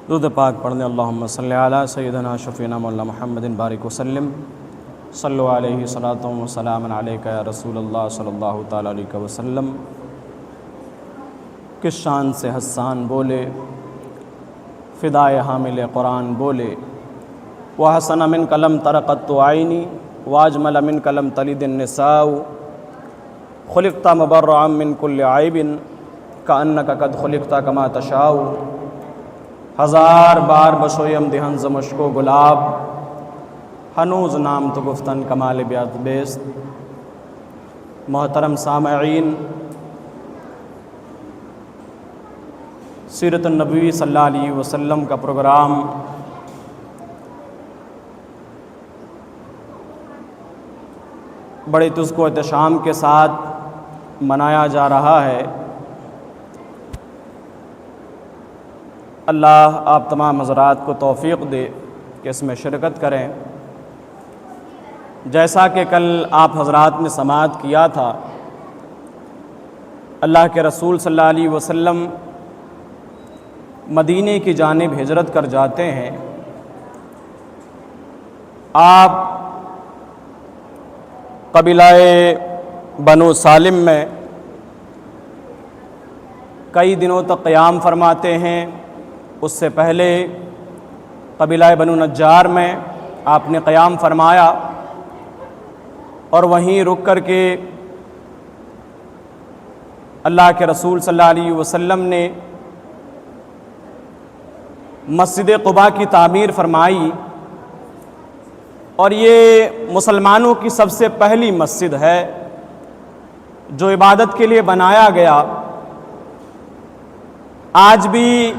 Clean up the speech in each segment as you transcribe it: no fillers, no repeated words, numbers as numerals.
درود پاک پڑھنے اللہم صلی علی سیدنا شفینا مولانا محمد بارک وسلم صلو علیہ صلاۃ و سلام علیک یا رسول اللہ صلی اللہ تعالیٰ علیہ وسلم۔ کس شان سے حسان بولے، فدائے حامل قرآن بولے، وحسن من کلم ترقت عینی واجمل من کلم تلد النساء، خلقت مبرعا من کل عیب کأنک قد خلقت کما تشاء۔ ہزار بار بشویم دہن ز مشک و گلاب، ہنوز نام تو گفتن کمال بیات بیست۔ محترم سامعین، سیرت النبی صلی اللہ علیہ وسلم کا پروگرام بڑے تذکر و احتشام کے ساتھ منایا جا رہا ہے۔ اللہ آپ تمام حضرات کو توفیق دے کہ اس میں شرکت کریں۔ جیسا کہ کل آپ حضرات نے سماعت کیا تھا، اللہ کے رسول صلی اللہ علیہ وسلم مدینے کی جانب ہجرت کر جاتے ہیں۔ آپ قبیلہ بنو سالم میں کئی دنوں تک قیام فرماتے ہیں۔ اس سے پہلے قبیلہ بنو نجار میں آپ نے قیام فرمایا اور وہیں رک کر کے اللہ کے رسول صلی اللہ علیہ وسلم نے مسجد قباء کی تعمیر فرمائی، اور یہ مسلمانوں کی سب سے پہلی مسجد ہے جو عبادت کے لیے بنایا گیا۔ آج بھی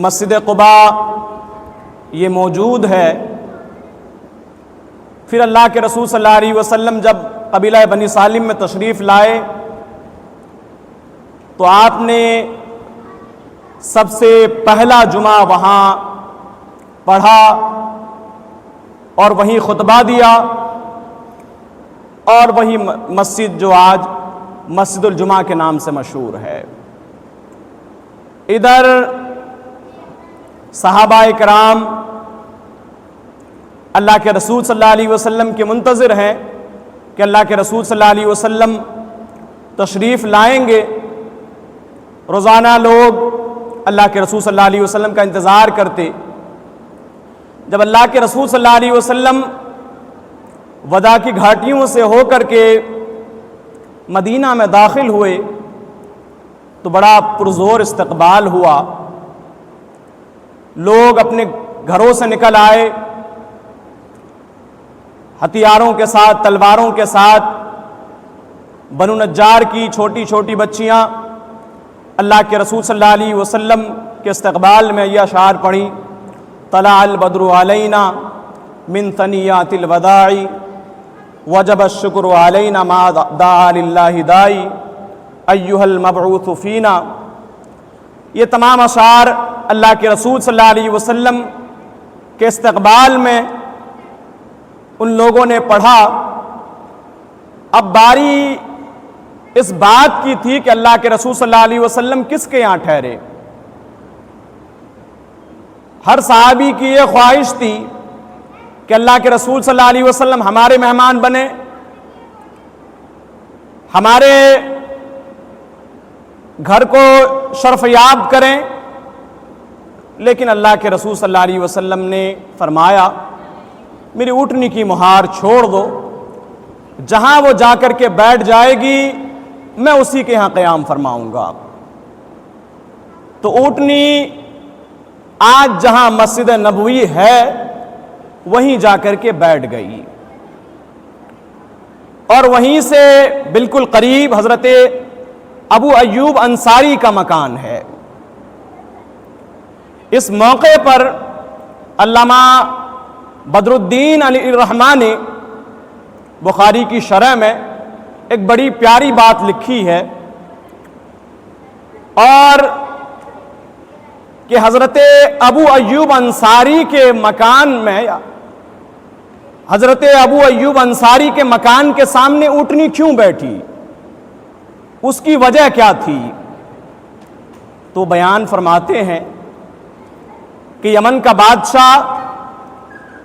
مسجد قباء یہ موجود ہے۔ پھر اللہ کے رسول صلی اللہ علیہ وسلم جب قبیلہ بنی سالم میں تشریف لائے تو آپ نے سب سے پہلا جمعہ وہاں پڑھا اور وہیں خطبہ دیا، اور وہی مسجد جو آج مسجد الجمعہ کے نام سے مشہور ہے۔ ادھر صحابہ کرام اللہ کے رسول صلی اللہ علیہ وسلم کے منتظر ہیں کہ اللہ کے رسول صلی اللہ علیہ وسلم تشریف لائیں گے۔ روزانہ لوگ اللہ کے رسول صلی اللہ علیہ وسلم کا انتظار کرتے۔ جب اللہ کے رسول صلی اللہ علیہ وسلم وداع کی گھاٹیوں سے ہو کر کے مدینہ میں داخل ہوئے تو بڑا پرزور استقبال ہوا۔ لوگ اپنے گھروں سے نکل آئے، ہتھیاروں کے ساتھ، تلواروں کے ساتھ۔ بنو نجار کی چھوٹی چھوٹی بچیاں اللہ کے رسول صلی اللہ علیہ وسلم کے استقبال میں یہ اشعار پڑھی: طلع البدر علینا من ثنیات الوداع وجب الشکر علینا ما دعا للہ داعی ایھا المبعوث فینا۔ یہ تمام اشعار اللہ کے رسول صلی اللہ علیہ وسلم کے استقبال میں ان لوگوں نے پڑھا۔ اب باری اس بات کی تھی کہ اللہ کے رسول صلی اللہ علیہ وسلم کس کے یہاں ٹھہرے۔ ہر صحابی کی یہ خواہش تھی کہ اللہ کے رسول صلی اللہ علیہ وسلم ہمارے مہمان بنے، ہمارے گھر کو شرفیاب کریں۔ لیکن اللہ کے رسول صلی اللہ علیہ وسلم نے فرمایا میری اونٹنی کی مہار چھوڑ دو، جہاں وہ جا کر کے بیٹھ جائے گی میں اسی کے ہاں قیام فرماؤں گا۔ تو اونٹنی آج جہاں مسجد نبوی ہے وہیں جا کر کے بیٹھ گئی، اور وہیں سے بالکل قریب حضرت ابو ایوب انصاری کا مکان ہے۔ اس موقع پر علامہ بدر الدین علی الرحمٰن نے بخاری کی شرح میں ایک بڑی پیاری بات لکھی ہے، اور کہ حضرت ابو ایوب انصاری کے مکان میں، حضرت ابو ایوب انصاری کے مکان کے سامنے اونٹنی کیوں بیٹھی، اس کی وجہ کیا تھی؟ تو بیان فرماتے ہیں کہ یمن کا بادشاہ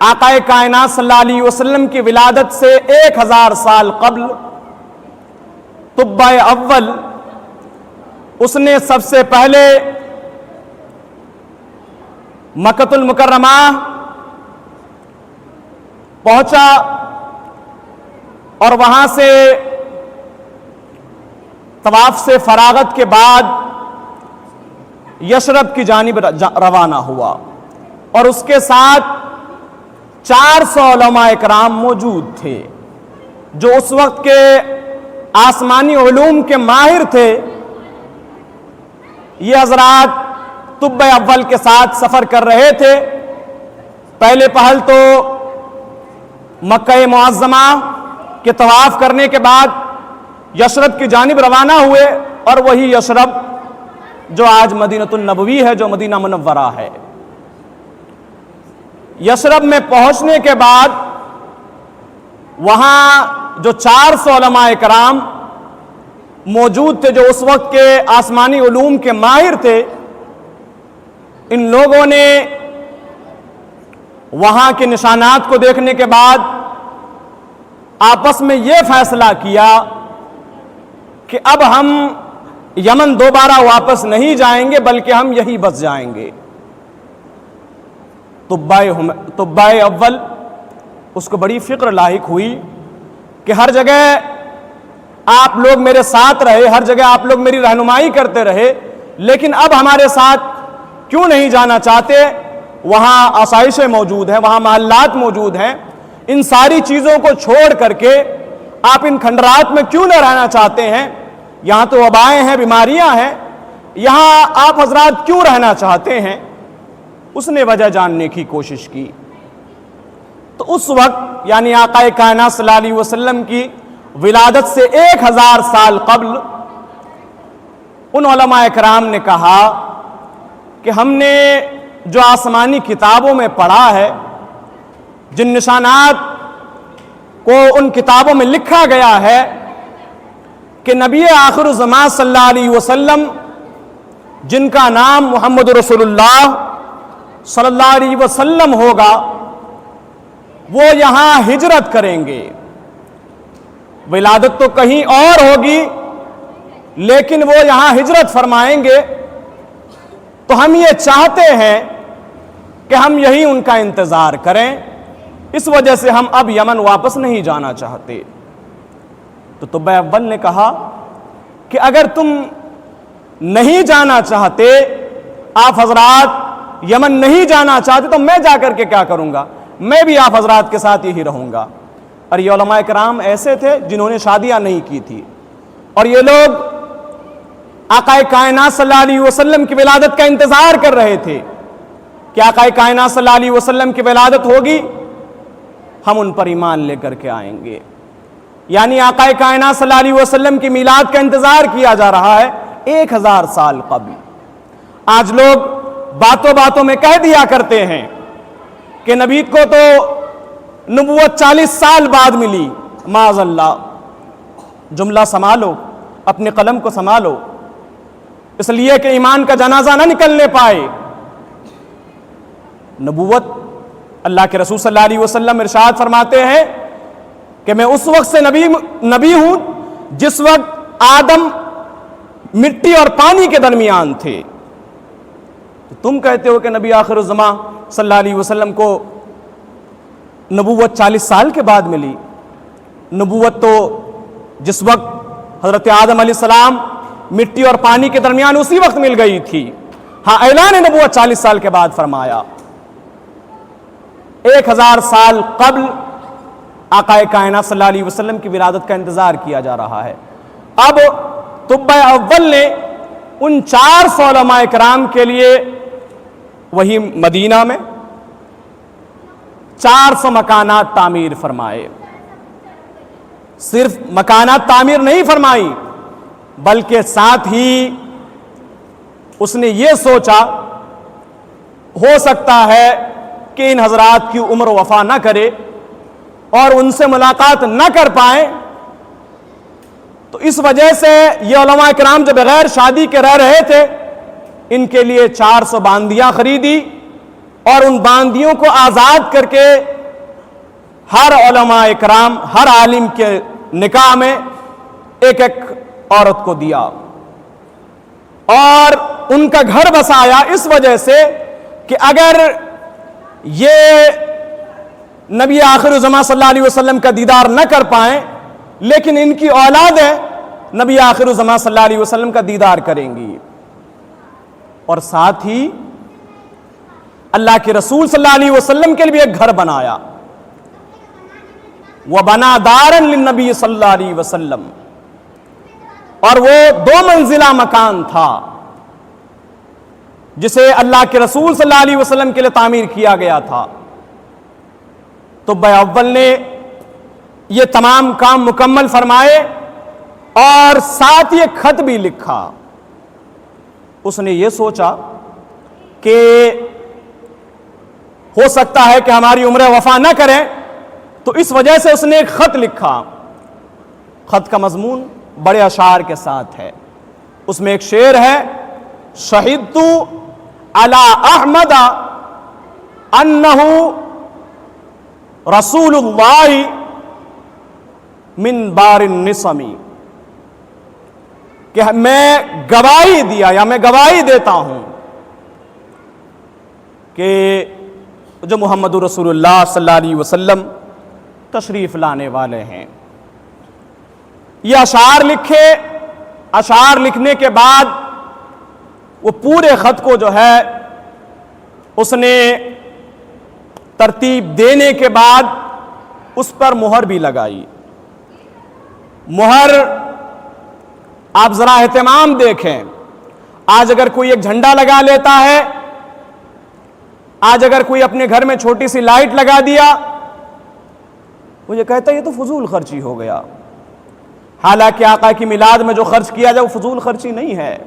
آقا کائنات صلی اللہ علیہ وسلم کی ولادت سے 1000 سال قبل طبع اول اس نے سب سے پہلے مکۃ المکرمہ پہنچا اور وہاں سے طواف سے فراغت کے بعد یثرب کی جانب روانہ ہوا، اور اس کے ساتھ 400 علماء کرام موجود تھے جو اس وقت کے آسمانی علوم کے ماہر تھے۔ یہ حضرات طب اول کے ساتھ سفر کر رہے تھے۔ پہلے پہل تو مکہ معظمہ کے طواف کرنے کے بعد یثرب کی جانب روانہ ہوئے، اور وہی یثرب جو آج مدینۃ النبوی ہے، جو مدینہ منورہ ہے۔ یثرب میں پہنچنے کے بعد وہاں جو 400 علماء کرام موجود تھے جو اس وقت کے آسمانی علوم کے ماہر تھے، ان لوگوں نے وہاں کے نشانات کو دیکھنے کے بعد آپس میں یہ فیصلہ کیا کہ اب ہم یمن دوبارہ واپس نہیں جائیں گے، بلکہ ہم یہی بس جائیں گے۔ طبع اول اس کو بڑی فکر لاحق ہوئی کہ ہر جگہ آپ لوگ میرے ساتھ رہے، ہر جگہ آپ لوگ میری رہنمائی کرتے رہے، لیکن اب ہمارے ساتھ کیوں نہیں جانا چاہتے؟ وہاں آسائشیں موجود ہیں، وہاں محلات موجود ہیں، ان ساری چیزوں کو چھوڑ کر کے آپ ان کھنڈرات میں کیوں نہ رہنا چاہتے ہیں؟ یہاں تو وبائیں ہیں، بیماریاں ہیں، یہاں آپ حضرات کیوں رہنا چاہتے ہیں؟ اس نے وجہ جاننے کی کوشش کی۔ تو اس وقت یعنی آقا کائنات صلی اللہ علیہ وسلم کی ولادت سے 1000 سال قبل ان علماء کرام نے کہا کہ ہم نے جو آسمانی کتابوں میں پڑھا ہے، جن نشانات کو ان کتابوں میں لکھا گیا ہے کہ نبی آخر الزمان صلی اللہ علیہ وسلم جن کا نام محمد رسول اللہ صلی اللہ علیہ وسلم ہوگا، وہ یہاں ہجرت کریں گے۔ ولادت تو کہیں اور ہوگی، لیکن وہ یہاں ہجرت فرمائیں گے۔ تو ہم یہ چاہتے ہیں کہ ہم یہی ان کا انتظار کریں، اس وجہ سے ہم اب یمن واپس نہیں جانا چاہتے۔ تو طب اول نے کہا کہ اگر تم نہیں جانا چاہتے، آپ حضرات یمن نہیں جانا چاہتے، تو میں جا کر کے کیا کروں گا؟ میں بھی آپ حضرات کے ساتھ یہی رہوں گا۔ اور یہ علماء کرام ایسے تھے جنہوں نے شادیاں نہیں کی تھی، اور یہ لوگ آقا کائنات صلی اللہ علیہ وسلم کی ولادت کا انتظار کر رہے تھے کہ آقا کائنات صلی اللہ علیہ وسلم کی ولادت ہوگی، ہم ان پر ایمان لے کر کے آئیں گے۔ یعنی آقا کائنات صلی اللہ علیہ وسلم کی میلاد کا انتظار کیا جا رہا ہے 1000 سال قبل۔ آج لوگ باتوں باتوں میں کہہ دیا کرتے ہیں کہ نبی کو تو نبوت 40 سال بعد ملی۔ معاذ اللہ، جملہ سنبھالو، اپنے قلم کو سنبھالو، اس لیے کہ ایمان کا جنازہ نہ نکلنے پائے۔ نبوت اللہ کے رسول صلی اللہ علیہ وسلم ارشاد فرماتے ہیں کہ میں اس وقت سے نبی ہوں جس وقت آدم مٹی اور پانی کے درمیان تھے۔ تو تم کہتے ہو کہ نبی آخر الزمان صلی اللہ علیہ وسلم کو نبوت 40 سال کے بعد ملی۔ نبوت تو جس وقت حضرت آدم علیہ السلام مٹی اور پانی کے درمیان اسی وقت مل گئی تھی۔ ہاں، اعلان نبوت 40 سال کے بعد فرمایا۔ 1000 سال قبل آقا کائنات صلی اللہ علیہ وسلم کی ولادت کا انتظار کیا جا رہا ہے۔ اب طب اول نے ان 400 علماء کرام کے لیے وہی مدینہ میں 400 مکانات تعمیر فرمائے۔ صرف مکانات تعمیر نہیں فرمائی، بلکہ ساتھ ہی اس نے یہ سوچا ہو سکتا ہے کہ ان حضرات کی عمر وفا نہ کرے اور ان سے ملاقات نہ کر پائیں، تو اس وجہ سے یہ علماء کرام جو بغیر شادی کے رہ رہے تھے، ان کے لیے 400 باندیاں خریدی اور ان باندیوں کو آزاد کر کے ہر علماء اکرام، ہر عالم کے نکاح میں ایک ایک عورت کو دیا اور ان کا گھر بسایا، اس وجہ سے کہ اگر یہ نبی آخر الزماں صلی اللہ علیہ وسلم کا دیدار نہ کر پائیں لیکن ان کی اولادیں نبی آخر الزماں صلی اللہ علیہ وسلم کا دیدار کریں گی۔ اور ساتھ ہی اللہ کے رسول صلی اللہ علیہ وسلم کے لیے ایک گھر بنایا، وَبَنَا دَارًا لِلنَّبِيِّ صلی اللہ علیہ وسلم، اور وہ 2 منزلہ مکان تھا جسے اللہ کے رسول صلی اللہ علیہ وسلم کے لیے تعمیر کیا گیا تھا۔ تو اول نے یہ تمام کام مکمل فرمائے اور ساتھ یہ خط بھی لکھا۔ اس نے یہ سوچا کہ ہو سکتا ہے کہ ہماری عمر وفا نہ کریں، تو اس وجہ سے اس نے ایک خط لکھا۔ خط کا مضمون بڑے اشعار کے ساتھ ہے۔ اس میں ایک شعر ہے، شہدت علی احمد انہ رسول اللہ من بار النسم، کہ میں گواہی دیا یا میں گواہی دیتا ہوں کہ جو محمد رسول اللہ صلی اللہ علیہ وسلم تشریف لانے والے ہیں۔ یہ اشعار لکھے، اشعار لکھنے کے بعد وہ پورے خط کو جو ہے اس نے ترتیب دینے کے بعد اس پر مہر بھی لگائی۔ مہر آپ ذرا اہتمام دیکھیں، آج اگر کوئی ایک جھنڈا لگا لیتا ہے، آج اگر کوئی اپنے گھر میں چھوٹی سی لائٹ لگا دیا، وہ یہ کہتا ہے یہ تو فضول خرچی ہو گیا۔ حالانکہ آقا کی میلاد میں جو خرچ کیا جائے وہ فضول خرچی نہیں ہے،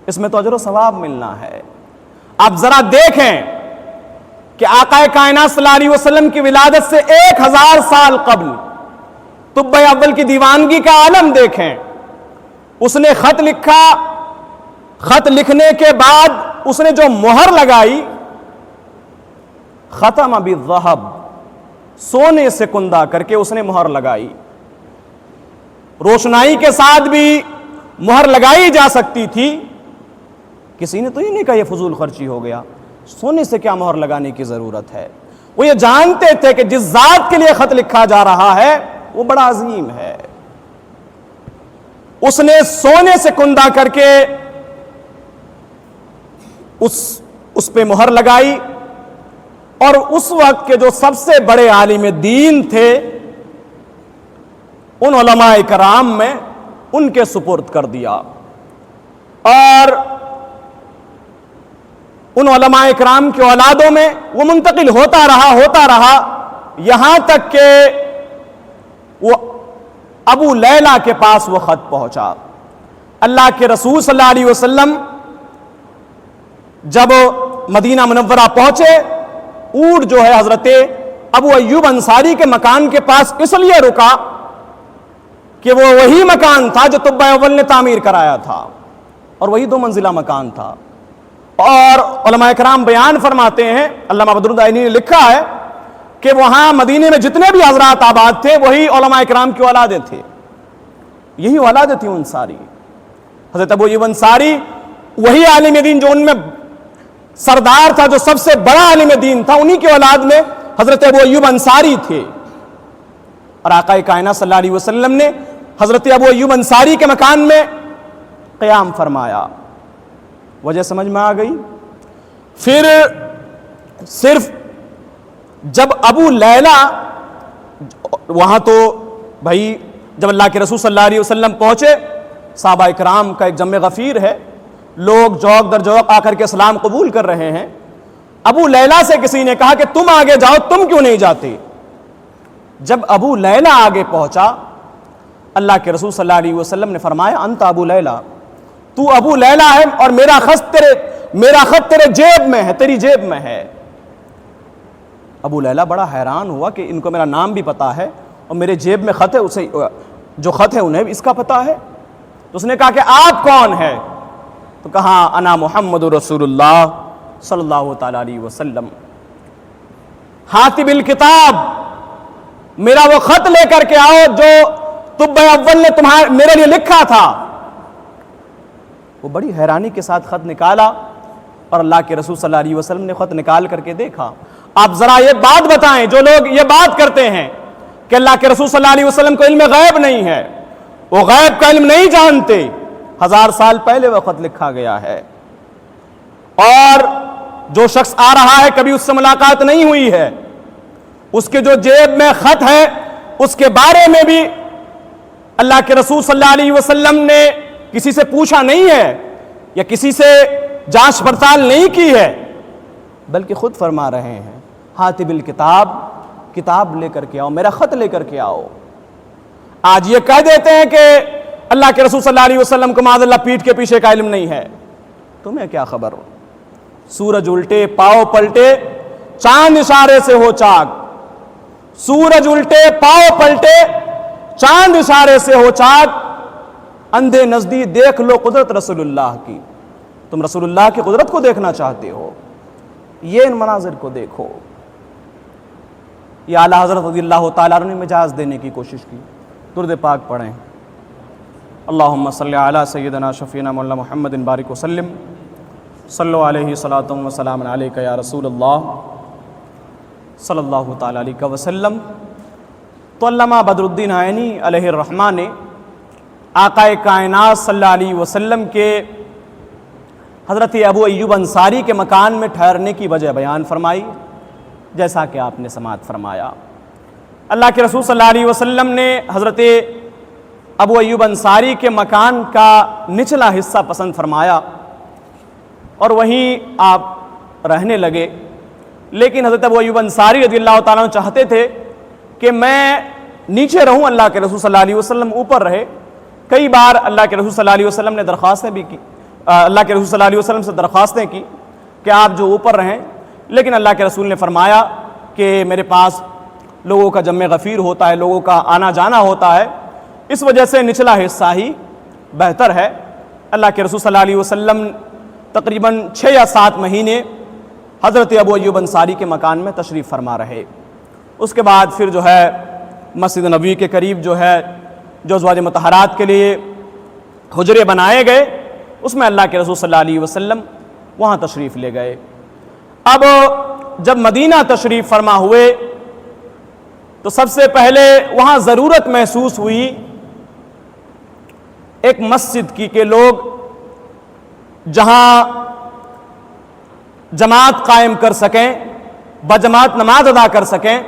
اس میں تو اجر و ثواب ملنا ہے۔ آپ ذرا دیکھیں کہ آقا کائنات صلی اللہ علیہ وسلم کی ولادت سے 1000 سال قبل طب اول کی دیوانگی کا عالم دیکھیں۔ اس نے خط لکھا، خط لکھنے کے بعد اس نے جو مہر لگائی، ختم بالذہب، سونے سے کندہ کر کے اس نے مہر لگائی۔ روشنائی کے ساتھ بھی مہر لگائی جا سکتی تھی، کسی نے تو یہ نہیں کہا یہ فضول خرچی ہو گیا، سونے سے کیا مہر لگانے کی ضرورت ہے۔ وہ یہ جانتے تھے کہ جس ذات کے لیے خط لکھا جا رہا ہے وہ بڑا عظیم ہے۔ اس نے سونے سے کندہ کر کے اس پہ مہر لگائی اور اس وقت کے جو سب سے بڑے عالم دین تھے ان علماء کرام میں ان کے سپرد کر دیا، اور ان علماء کرام کے اولادوں میں وہ منتقل ہوتا رہا یہاں تک کہ وہ ابو لیلہ کے پاس وہ خط پہنچا۔ اللہ کے رسول صلی اللہ علیہ وسلم جب مدینہ منورہ پہنچے، اونٹ جو ہے حضرت ابو ایوب انصاری کے مکان کے پاس اس لیے رکا کہ وہ وہی مکان تھا جو طب اول نے تعمیر کرایا تھا، اور وہی 2 منزلہ مکان تھا۔ اور علماء کرام بیان فرماتے ہیں، علامہ بدر الدینی نے لکھا ہے کہ وہاں مدینے میں جتنے بھی حضرات آباد تھے وہی علماء کرام کی اولادیں تھے، یہی اولادیں تھیں ان ساری۔ حضرت ابو ایوب انصاری وہی عالم دین جو ان میں سردار تھا، جو سب سے بڑا عالم دین تھا، انہی کی اولاد میں حضرت ابو ایوب انصاری تھے۔ اور آقا کائنات صلی اللہ علیہ وسلم نے حضرت ابو ایوب انصاری کے مکان میں قیام فرمایا۔ وجہ سمجھ میں آ گئی؟ پھر صرف جب ابو لیلہ وہاں تو بھائی جب اللہ کے رسول صلی اللہ علیہ وسلم پہنچے، صحابہ اکرام کا ایک جمع غفیر ہے، لوگ جوق در جوق آ کر کے اسلام قبول کر رہے ہیں۔ ابو لیلہ سے کسی نے کہا کہ تم آگے جاؤ، تم کیوں نہیں جاتے؟ جب ابو لیلہ آگے پہنچا، اللہ کے رسول صلی اللہ علیہ وسلم نے فرمایا انت ابو لیلہ، تو ابو لیلہ ہے اور میرا خط تیرے جیب میں ہے، تیری جیب میں ہے۔ ابو لیلہ بڑا حیران ہوا کہ ان کو میرا نام بھی پتا ہے اور میرے جیب میں خط ہے، اسے جو خط ہے انہیں بھی اس کا پتا ہے۔ تو اس نے کہا کہ آپ کون ہے؟ تو کہا انا محمد رسول اللہ صلی اللہ تعالیٰ علیہ وسلم۔ حاتب الکتاب، میرا وہ خط لے کر کے آؤ جو طب اول نے میرے لیے لکھا تھا۔ وہ بڑی حیرانی کے ساتھ خط نکالا اور اللہ کے رسول صلی اللہ علیہ وسلم نے خط نکال کر کے دیکھا۔ آپ ذرا یہ بات بتائیں، جو لوگ یہ بات کرتے ہیں کہ اللہ کے رسول صلی اللہ علیہ وسلم کو علم غیب نہیں ہے، وہ غیب کا علم نہیں جانتے، 1000 سال پہلے وہ خط لکھا گیا ہے، اور جو شخص آ رہا ہے کبھی اس سے ملاقات نہیں ہوئی ہے، اس کے جو جیب میں خط ہے اس کے بارے میں بھی اللہ کے رسول صلی اللہ علیہ وسلم نے کسی سے پوچھا نہیں ہے یا کسی سے جانچ پڑتال نہیں کی ہے، بلکہ خود فرما رہے ہیں حاتب الکتاب، کتاب لے کر کے آؤ، میرا خط لے کر کے آؤ۔ آج یہ کہہ دیتے ہیں کہ اللہ کے رسول صلی اللہ علیہ وسلم کو معاذ اللہ پیٹھ کے پیچھے کا علم نہیں ہے، تمہیں کیا خبر؟ سورج الٹے پاؤ پلٹے، چاند اشارے سے ہو چاک، سورج الٹے پاؤ پلٹے، چاند اشارے سے ہو چاک، اندھے نزدیک دیکھ لو قدرت رسول اللہ کی۔ تم رسول اللہ کی قدرت کو دیکھنا چاہتے ہو، یہ ان مناظر کو دیکھو۔ یہ اعلیٰ حضرت رضی اللہ تعالیٰ عنہ نے مجاز دینے کی کوشش کی۔ درود پاک پڑھیں۔ اللہم صلی علی سیدنا شفینا مولانا محمد بارک وسلم، صلو علیہ صلاۃ و سلام علیک یا رسول اللہ صلی اللہ تعالیٰ علیہ وسلم۔ تو علامہ بدر الدین عینی علیہ الرحمہ نے آقا کائنات صلی اللہ علیہ وسلم کے حضرت ابو ایوب انصاری کے مکان میں ٹھہرنے کی وجہ بیان فرمائی، جیسا کہ آپ نے سماعت فرمایا۔ اللہ کے رسول صلی اللہ علیہ وسلم نے حضرت ابو ایوب انصاری کے مکان کا نچلا حصہ پسند فرمایا اور وہیں آپ رہنے لگے، لیکن حضرت ابو ایوب انصاری رضی اللہ تعالیٰ عنہ چاہتے تھے کہ میں نیچے رہوں، اللہ کے رسول صلی اللہ علیہ وسلم اوپر رہے۔ کئی بار اللہ کے رسول صلی اللہ علیہ وسلم نے درخواستیں بھی کی، اللہ کے رسول صلی اللہ علیہ وسلم سے درخواستیں کی کہ آپ جو اوپر رہیں، لیکن اللہ کے رسول نے فرمایا کہ میرے پاس لوگوں کا جمع غفیر ہوتا ہے، لوگوں کا آنا جانا ہوتا ہے، اس وجہ سے نچلا حصہ ہی بہتر ہے۔ اللہ کے رسول صلی اللہ علیہ وسلم تقریباً 6 یا 7 مہینے حضرت ابو ایوب انصاری کے مکان میں تشریف فرما رہے۔ اس کے بعد پھر جو ہے مسجد نبوی کے قریب جو ہے جو ازواج مطہرات کے لیے حجرے بنائے گئے، اس میں اللہ کے رسول صلی اللہ علیہ وسلم وہاں تشریف لے گئے۔ اب جب مدینہ تشریف فرما ہوئے تو سب سے پہلے وہاں ضرورت محسوس ہوئی ایک مسجد کی کہ لوگ جہاں جماعت قائم کر سکیں، بجماعت نماز ادا کر سکیں۔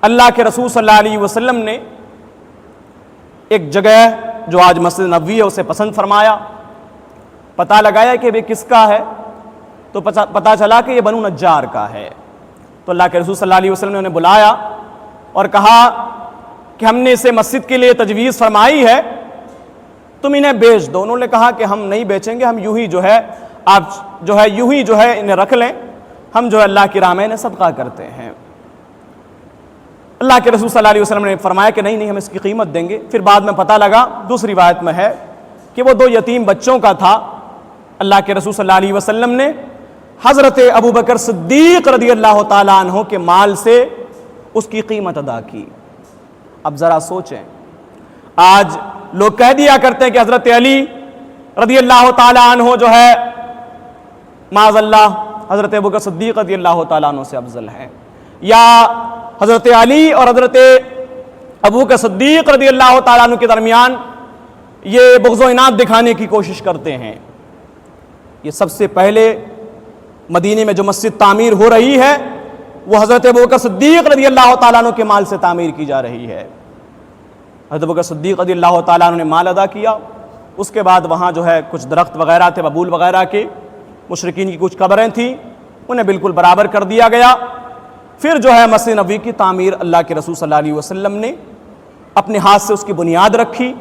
اللہ کے رسول صلی اللہ علیہ وسلم نے ایک جگہ جو آج مسجد نبوی ہے اسے پسند فرمایا، پتہ لگایا کہ یہ کس کا ہے، تو پتہ چلا کہ یہ بنو نجار کا ہے۔ تو اللہ کے رسول صلی اللہ علیہ وسلم نے انہیں بلایا اور کہا کہ ہم نے اسے مسجد کے لیے تجویز فرمائی ہے، تم انہیں بیچ دو۔ انہوں نے کہا کہ ہم نہیں بیچیں گے، ہم یوں ہی جو ہے آپ جو ہے یوں ہی جو ہے انہیں رکھ لیں، ہم جو ہے اللہ کی راہ میں انہیں صدقہ کرتے ہیں۔ اللہ کے رسول صلی اللہ علیہ وسلم نے فرمایا کہ نہیں ہم اس کی قیمت دیں گے۔ پھر بعد میں پتہ لگا، دوسری روایت میں ہے کہ وہ 2 یتیم بچوں کا تھا۔ اللہ کے رسول صلی اللہ علیہ وسلم نے حضرت ابو بکر صدیق رضی اللہ تعالیٰ عنہ کے مال سے اس کی قیمت ادا کی۔ اب ذرا سوچیں، آج لوگ کہہ دیا کرتے ہیں کہ حضرت علی رضی اللہ تعالیٰ عنہ جو ہے معاذ اللہ حضرت ابو بکر صدیق رضی اللہ تعالیٰ عنہ سے افضل ہیں، یا حضرت علی اور حضرت ابو بکر صدیق رضی اللہ تعالیٰ عنہ کے درمیان یہ بغض و عناد دکھانے کی کوشش کرتے ہیں۔ یہ سب سے پہلے مدینے میں جو مسجد تعمیر ہو رہی ہے وہ حضرت ابو بکر صدیق رضی اللہ تعالیٰ عنہ کے مال سے تعمیر کی جا رہی ہے۔ حضرت ابو بکر صدیق رضی اللہ تعالیٰ عنہ نے مال ادا کیا۔ اس کے بعد وہاں جو ہے کچھ درخت وغیرہ تھے، ببول وغیرہ کے، مشرکین کی کچھ قبریں تھیں، انہیں بالکل برابر کر دیا گیا۔ پھر جو ہے مسجد نبوی کی تعمیر اللہ کے رسول صلی اللہ علیہ وسلم نے اپنے ہاتھ سے اس کی بنیاد رکھی۔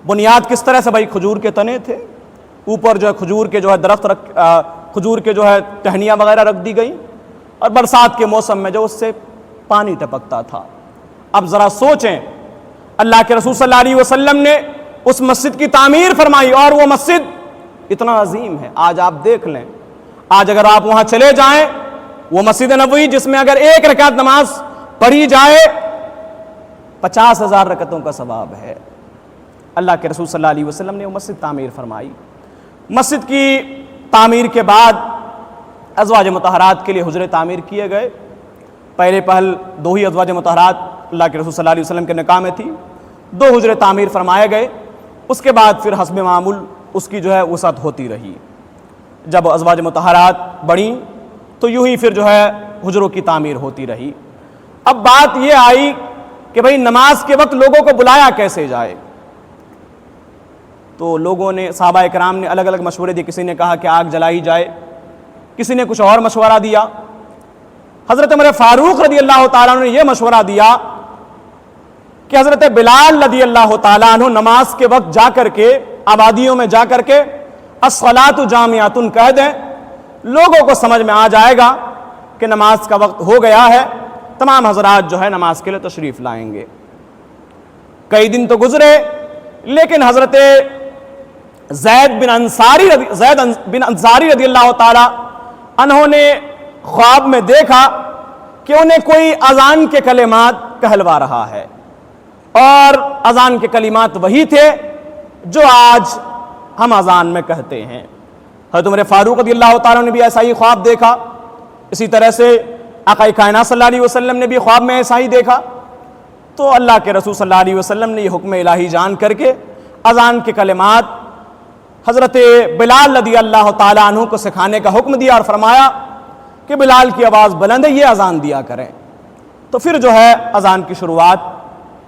بنیاد کس طرح سے؟ بھائی کھجور کے تنے تھے، اوپر جو ہے کھجور کے جو ہے درخت کھجور کے جو ہے ٹہنیاں وغیرہ رکھ دی گئیں، اور برسات کے موسم میں جو اس سے پانی ٹپکتا تھا۔ اب ذرا سوچیں، اللہ کے رسول صلی اللہ علیہ وسلم نے اس مسجد کی تعمیر فرمائی، اور وہ مسجد اتنا عظیم ہے۔ آج آپ دیکھ لیں، آج اگر آپ وہاں چلے جائیں، وہ مسجد نبوی جس میں اگر ایک رکعت نماز پڑھی جائے 50,000 رکعتوں کا ثواب ہے۔ اللہ کے رسول صلی اللہ علیہ وسلم نے وہ مسجد تعمیر فرمائی۔ مسجد کی تعمیر کے بعد ازواج مطہرات کے لیے حجرے تعمیر کیے گئے۔ پہلے پہل 2 ہی ازواج مطہرات اللہ کے رسول صلی اللہ علیہ وسلم کے نکاح میں تھی، 2 حجرے تعمیر فرمائے گئے۔ اس کے بعد پھر حسب معمول اس کی جو ہے وسعت ہوتی رہی۔ جب ازواج مطہرات بڑھیں تو یوں ہی پھر جو ہے حجروں کی تعمیر ہوتی رہی۔ اب بات یہ آئی کہ بھئی نماز کے وقت لوگوں کو بلایا کیسے جائے؟ تو لوگوں نے، صحابہ اکرام نے الگ الگ مشورے دیے۔ کسی نے کہا کہ آگ جلائی جائے، کسی نے کچھ اور مشورہ دیا۔ حضرت عمر فاروق رضی اللہ تعالیٰ عنہ نے یہ مشورہ دیا کہ حضرت بلال رضی اللہ تعالیٰ عنہ نماز کے وقت جا کر کے، آبادیوں میں جا کر کے الصلاۃ جامعۃ کہہ دیں، لوگوں کو سمجھ میں آ جائے گا کہ نماز کا وقت ہو گیا ہے، تمام حضرات جو ہے نماز کے لیے تشریف لائیں گے۔ کئی دن تو گزرے، لیکن حضرت زید بن انصاری رضی اللہ تعالی عنہ نے خواب میں دیکھا کہ انہیں کوئی اذان کے کلمات کہلوا رہا ہے، اور اذان کے کلمات وہی تھے جو آج ہم اذان میں کہتے ہیں۔ حضرت عمر فاروق رضی اللہ تعالیٰ نے بھی ایسا ہی خواب دیکھا، اسی طرح سے آقا کائنات صلی اللہ علیہ وسلم نے بھی خواب میں ایسا ہی دیکھا۔ تو اللہ کے رسول صلی اللہ علیہ وسلم نے یہ حکم الہی جان کر کے اذان کے کلمات حضرت بلال رضی اللہ تعالیٰ عنہ کو سکھانے کا حکم دیا، اور فرمایا کہ بلال کی آواز بلند ہے، یہ اذان دیا کریں۔ تو پھر جو ہے اذان کی شروعات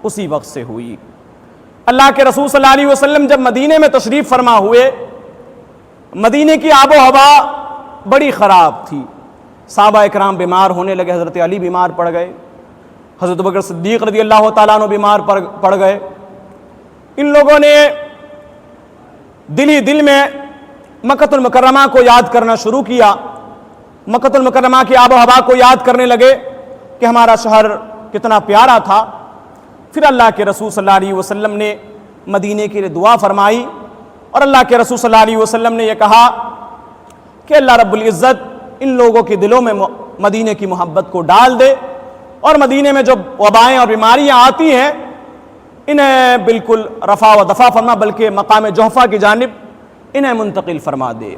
اسی وقت سے ہوئی۔ اللہ کے رسول صلی اللہ علیہ وسلم جب مدینے میں تشریف فرما ہوئے، مدینے کی آب و ہوا بڑی خراب تھی، صحابہ اکرام بیمار ہونے لگے، حضرت علی بیمار پڑ گئے، حضرت بکر صدیق رضی اللہ تعالیٰ عنہ بیمار پڑ گئے۔ ان لوگوں نے دل ہی دل میں مکہ المکرمہ کو یاد کرنا شروع کیا، مکہ المکرمہ کی آب و ہوا کو یاد کرنے لگے کہ ہمارا شہر کتنا پیارا تھا۔ پھر اللہ کے رسول صلی اللہ علیہ وسلم نے مدینے کے لیے دعا فرمائی، اور اللہ کے رسول صلی اللہ علیہ وسلم نے یہ کہا کہ اللہ رب العزت ان لوگوں کے دلوں میں مدینے کی محبت کو ڈال دے، اور مدینے میں جو وبائیں اور بیماریاں آتی ہیں انہیں بالکل رفع و دفع فرما، بلکہ مقام جحفہ کی جانب انہیں منتقل فرما دے۔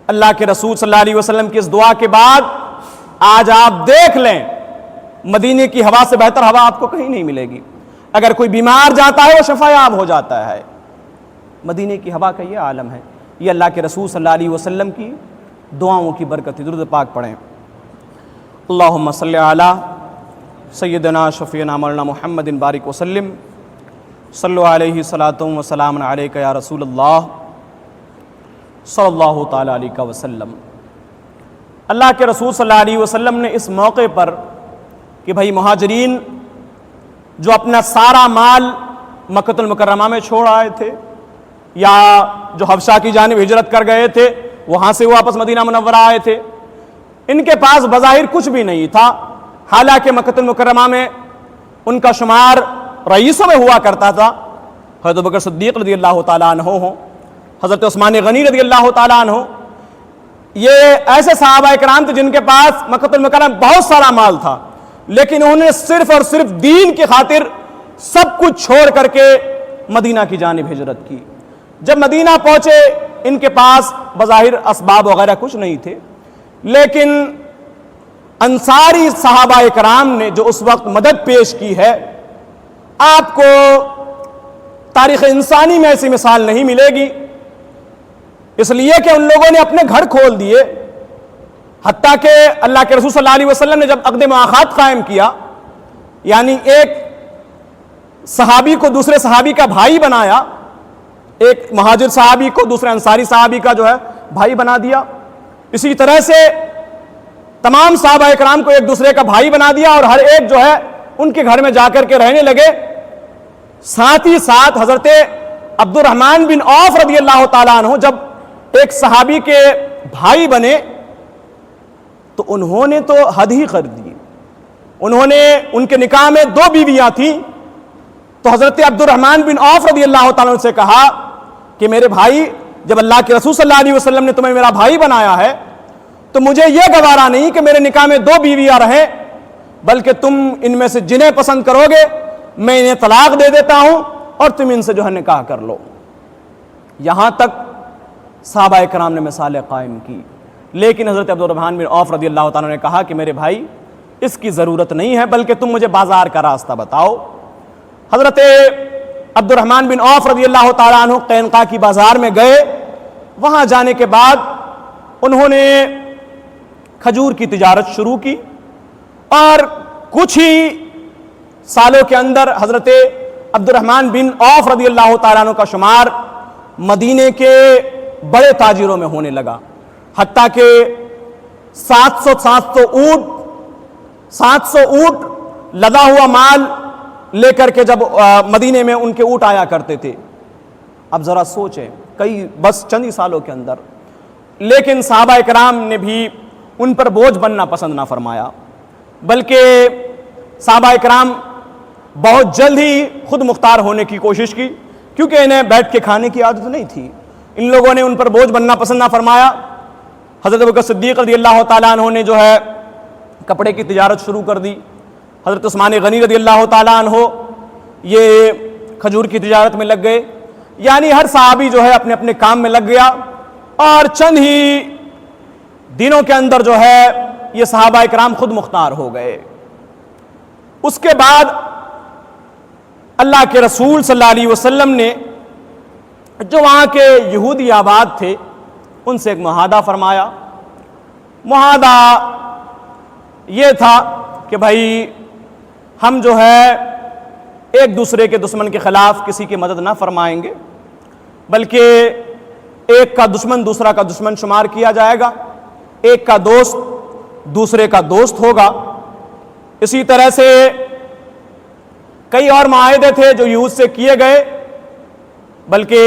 اللہ کے رسول صلی اللہ علیہ وسلم کی اس دعا کے بعد آج آپ دیکھ لیں، مدینے کی ہوا سے بہتر ہوا آپ کو کہیں نہیں ملے گی۔ اگر کوئی بیمار جاتا ہے وہ شفا یاب ہو جاتا ہے۔ مدینے کی ہوا کا یہ عالم ہے۔ یہ اللہ کے رسول صلی اللہ علیہ وسلم کی دعاؤں کی برکت ہے۔ درود پاک پڑھیں۔ اللہم صلی علی سیدنا شفیعنا مولانا محمد بارک وسلم، صلو علیہ صلاۃ و سلام علیک یا رسول اللہ صلی اللہ تعالی علیہ وسلم۔ اللہ کے رسول صلی اللہ علیہ وسلم نے اس موقع پر کہ بھائی مہاجرین جو اپنا سارا مال مکہ المکرمہ میں چھوڑ آئے تھے، یا جو حبشہ کی جانب ہجرت کر گئے تھے، وہاں سے وہ واپس مدینہ منورہ آئے تھے، ان کے پاس بظاہر کچھ بھی نہیں تھا، حالانکہ مکہ المکرمہ میں ان کا شمار رئیسوں میں ہوا کرتا تھا۔ حضرت بکر صدیق رضی اللہ تعالیٰ عنہ ہوں، حضرت عثمان غنی رضی اللہ تعالیٰ عنہ، یہ ایسے صحابہ اکرام تھے جن کے پاس مکہ المکرمہ میں بہت سارا مال تھا، لیکن انہوں نے صرف اور صرف دین کی خاطر سب کچھ چھوڑ کر کے مدینہ کی جانب ہجرت کی۔ جب مدینہ پہنچے ان کے پاس بظاہر اسباب وغیرہ کچھ نہیں تھے، لیکن انصاری صحابہ اکرام نے جو اس وقت مدد پیش کی ہے، آپ کو تاریخ انسانی میں ایسی مثال نہیں ملے گی، اس لیے کہ ان لوگوں نے اپنے گھر کھول دیے۔ حتیٰ کہ اللہ کے رسول صلی اللہ علیہ وسلم نے جب عقد مؤاخات قائم کیا، یعنی ایک صحابی کو دوسرے صحابی کا بھائی بنایا، ایک مہاجر صحابی کو دوسرے انصاری صحابی کا جو ہے بھائی بنا دیا، اسی طرح سے تمام صحابہ اکرام کو ایک دوسرے کا بھائی بنا دیا، اور ہر ایک جو ہے ان کے گھر میں جا کر کے رہنے لگے۔ ساتھ ہی ساتھ حضرت عبد الرحمن بن عوف رضی اللہ تعالیٰ عنہ جب ایک صحابی کے بھائی بنے تو انہوں نے تو حد ہی کر دی۔ انہوں نے، ان کے نکاح میں 2 بیویاں تھیں، تو حضرت عبد الرحمن بن عوف رضی اللہ تعالیٰ عنہ سے کہا کہ میرے بھائی، جب اللہ کے رسول صلی اللہ علیہ وسلم نے تمہیں میرا بھائی بنایا ہے تو مجھے یہ گوارا نہیں کہ میرے نکاح میں 2 بیویاں رہیں، بلکہ تم ان میں سے جنہیں پسند کرو گے میں انہیں طلاق دے دیتا ہوں اور تم ان سے جو ہے نکاح کر لو۔ یہاں تک صحابہ کرام نے مثالیں قائم کی، لیکن حضرت عبد الرحمن بن عوف رضی اللہ تعالیٰ نے کہا کہ میرے بھائی اس کی ضرورت نہیں ہے، بلکہ تم مجھے بازار کا راستہ بتاؤ۔ حضرت عبد الرحمن بن عوف رضی اللہ تعالیٰ عنہ قینقاع کی بازار میں گئے، وہاں جانے کے بعد انہوں نے کھجور کی تجارت شروع کی، اور کچھ ہی سالوں کے اندر حضرت عبد الرحمن بن عوف رضی اللہ تعالیٰ عنہ کا شمار مدینے کے بڑے تاجروں میں ہونے لگا، حتیٰ کہ 700 اونٹ لدا ہوا مال لے کر کے جب مدینے میں ان کے اونٹ آیا کرتے تھے۔ اب ذرا سوچیں، بس چند ہی سالوں کے اندر، لیکن صحابہ کرام نے بھی ان پر بوجھ بننا پسند نہ فرمایا، بلکہ صحابہ کرام بہت جلد ہی خود مختار ہونے کی کوشش کی، کیونکہ انہیں بیٹھ کے کھانے کی عادت نہیں تھی۔ ان لوگوں نے ان پر بوجھ بننا پسند نہ فرمایا۔ حضرت ابوبکر صدیق رضی اللہ تعالیٰ عنہ نے جو ہے کپڑے کی تجارت شروع کر دی، حضرت عثمان غنی رضی اللہ تعالیٰ عنہ یہ کھجور کی تجارت میں لگ گئے، یعنی ہر صحابی جو ہے اپنے اپنے کام میں لگ گیا، اور چند ہی دنوں کے اندر جو ہے یہ صحابہ کرام خود مختار ہو گئے۔ اس کے بعد اللہ کے رسول صلی اللہ علیہ وسلم نے جو وہاں کے یہودی آباد تھے ان سے ایک معاہدہ فرمایا۔ معاہدہ یہ تھا کہ بھائی ہم جو ہے ایک دوسرے کے دشمن کے خلاف کسی کی مدد نہ فرمائیں گے، بلکہ ایک کا دشمن دوسرا کا دشمن شمار کیا جائے گا، ایک کا دوست دوسرے کا دوست ہوگا۔ اسی طرح سے کئی اور معاہدے تھے جو یہود سے کیے گئے، بلکہ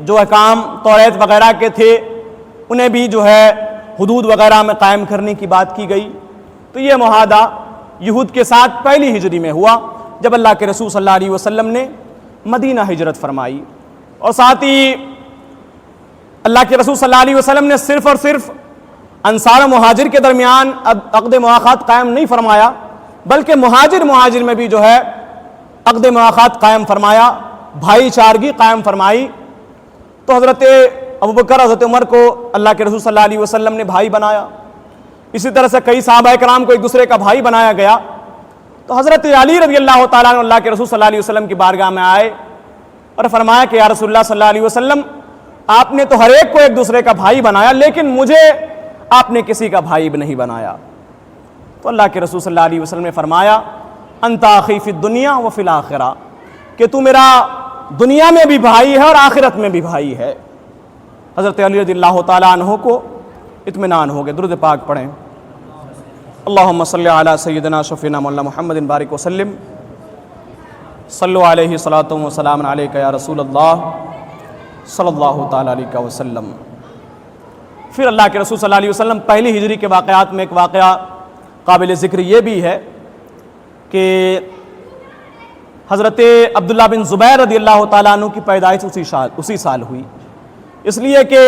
جو احکام توریت وغیرہ کے تھے انہیں بھی جو ہے حدود وغیرہ میں قائم کرنے کی بات کی گئی۔ تو یہ معاہدہ یہود کے ساتھ پہلی ہجری میں ہوا، جب اللہ کے رسول صلی اللہ علیہ وسلم نے مدینہ ہجرت فرمائی، اور ساتھ ہی اللہ کے رسول صلی اللہ علیہ وسلم نے صرف اور صرف انصار و مہاجر کے درمیان عقد مواخات قائم نہیں فرمایا، بلکہ مہاجر میں بھی جو ہے عقد مواخات قائم فرمایا، بھائی چارگی قائم فرمائی۔ تو حضرت ابوبکر حضرت عمر کو اللہ کے رسول صلی اللہ علیہ وسلم نے بھائی بنایا، اسی طرح سے کئی صحابہ کرام کو ایک دوسرے کا بھائی بنایا گیا۔ تو حضرت علی رضی اللہ تعالیٰ عنہ اللہ کے رسول صلی اللہ علیہ وسلم کی بارگاہ میں آئے اور فرمایا کہ یا رسول اللہ صلی اللہ علیہ وسلم، آپ نے تو ہر ایک کو ایک دوسرے کا بھائی بنایا، لیکن مجھے آپ نے کسی کا بھائی نہیں بنایا۔ تو اللہ کے رسول صلی اللہ علیہ وسلم نے فرمایا انت اخی فی الدنیا و فی الآخرہ، کہ تو میرا دنیا میں بھی بھائی ہے اور آخرت میں بھی بھائی ہے۔ حضرت علی رضی اللہ تعالیٰ عنہ کو اطمینان ہو گئے۔ درود پاک پڑھیں۔ اللہم صلی علی سیدنا شفینا مولانا محمد بارک وسلم، صلو علیہ صلاۃ و سلام علیک یا رسول اللہ صلی اللہ تعالیٰ علیہ وسلم۔ پھر اللہ کے رسول صلی اللہ علیہ وسلم پہلی ہجری کے واقعات میں ایک واقعہ قابل ذکر یہ بھی ہے کہ حضرت عبداللہ بن زبیر رضی اللہ تعالیٰ عنہ کی پیدائش اسی سال ہوئی، اس لیے کہ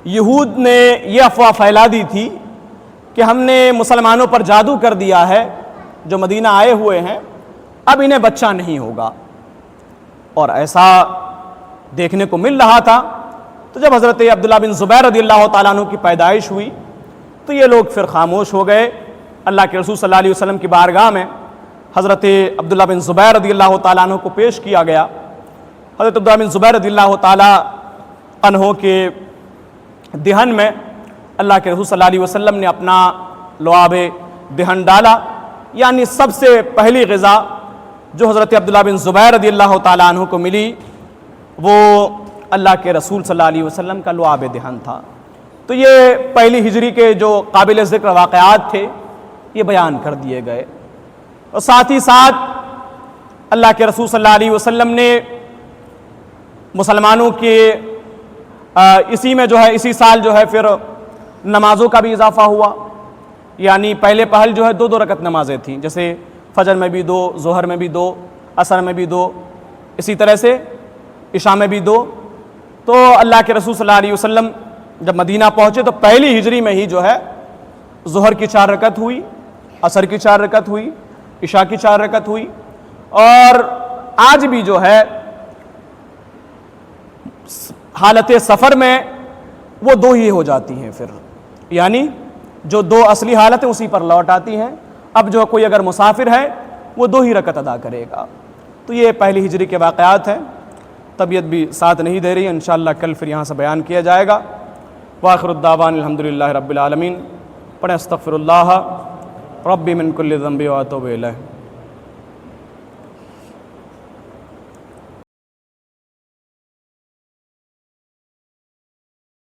یہود نے یہ افواہ پھیلا دی تھی کہ ہم نے مسلمانوں پر جادو کر دیا ہے جو مدینہ آئے ہوئے ہیں، اب انہیں بچہ نہیں ہوگا، اور ایسا دیکھنے کو مل رہا تھا۔ تو جب حضرت عبداللہ بن زبیر رضی اللہ تعالیٰ عنہ کی پیدائش ہوئی تو یہ لوگ پھر خاموش ہو گئے۔ اللہ کے رسول صلی اللہ علیہ وسلم کی بارگاہ میں حضرت عبداللہ بن زبیر رضی اللہ تعالیٰ عنہ کو پیش کیا گیا۔ حضرت عبداللہ بن زبیر رضی اللہ تعالیٰ عنہ کے دہن میں اللہ کے رسول صلی اللہ علیہ وسلم نے اپنا لعاب دہن ڈالا، یعنی سب سے پہلی غذا جو حضرت عبداللہ بن زبیر رضی اللہ تعالیٰ عنہ کو ملی وہ اللہ کے رسول صلی اللہ علیہ وسلم کا لعاب دہن تھا۔ تو یہ پہلی ہجری کے جو قابل ذکر واقعات تھے یہ بیان کر دیے گئے، اور ساتھ ہی ساتھ اللہ کے رسول صلی اللہ علیہ وسلم نے مسلمانوں کے اسی سال جو ہے پھر نمازوں کا بھی اضافہ ہوا، یعنی پہلے پہل جو ہے 2 رکعت نمازیں تھیں، جیسے فجر میں بھی 2، ظہر میں بھی 2، عصر میں بھی 2، اسی طرح سے عشاء میں بھی 2۔ تو اللہ کے رسول صلی اللہ علیہ وسلم جب مدینہ پہنچے تو پہلی ہجری میں ہی جو ہے ظہر کی 4 رکعت ہوئی، عصر کی 4 رکعت ہوئی، عشاء کی 4 رکعت ہوئی، اور آج بھی جو ہے حالت سفر میں وہ 2 ہی ہو جاتی ہیں، پھر یعنی جو 2 اصلی حالتیں اسی پر لوٹ آتی ہیں۔ اب جو کوئی اگر مسافر ہے وہ 2 ہی رکعت ادا کرے گا۔ تو یہ پہلی ہجری کے واقعات ہیں، طبیعت بھی ساتھ نہیں دے رہی ہے، انشاءاللہ کل پھر یہاں سے بیان کیا جائے گا۔ وآخر الدعوان الحمدللہ رب العالمین۔ پڑھیں استغفر اللہ ربی من کل ذنب واتوب الیہ۔